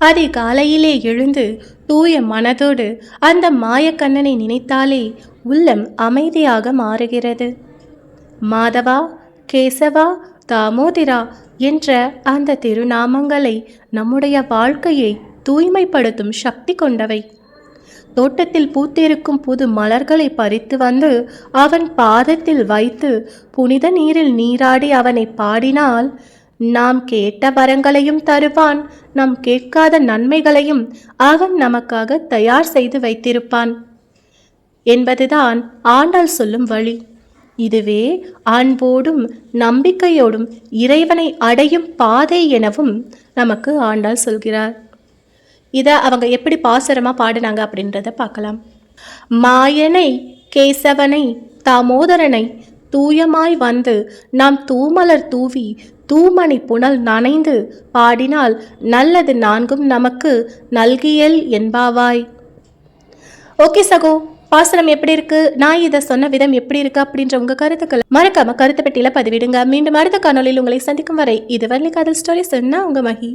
அதிகாலையிலே எழுந்து தூய மனதோடு அந்த மாயக்கண்ணனை நினைத்தாலே உள்ளம் அமைதியாக மாறுகிறது. மாதவா, கேசவா, தாமோதிரா என்ற அந்த திருநாமங்களை நம்முடைய வாழ்க்கையை தூய்மைப்படுத்தும் சக்தி கொண்டவை. தோட்டத்தில் பூத்திருக்கும் புது மலர்களை பறித்து வந்து அவன் பாதத்தில் வைத்து புனித நீரில் நீராடி அவனை பாடினால் நாம் கேட்ட வரங்களையும் தருவான், நாம் கேட்காத நன்மைகளையும் அவன் நமக்காக தயார் செய்து வைத்திருப்பான் என்பதுதான் ஆண்டாள் சொல்லும் வழி. இதுவே அன்போடும் நம்பிக்கையோடும் இறைவனை அடையும் பாதை எனவும் நமக்கு ஆண்டாள் சொல்கிறார். இதை அவங்க எப்படி பாசுரமாக பாடினாங்க அப்படின்றத பார்க்கலாம். மாயனை, கேசவனை, தாமோதரனை தூயமாய் வந்து நாம் தூமலர் தூவி தூமணி புனல் நனைந்து பாடினால் நல்லது நான்கும் நமக்கு நல்கியல் என்பாவாய். ஓகே சகோ, பாசுரம் எப்படி இருக்கு, நான் இதை சொன்ன விதம் எப்படி இருக்கு அப்படின்ற உங்க கருத்துக்களை மறக்காம கருத்து பெட்டியில பதிவிடுங்க. மீண்டும் அடுத்த காணொலியில் உங்களை சந்திக்கும் வரை இது வர்லி காதல் ஸ்டோரிஸ். நான் உங்க மகி.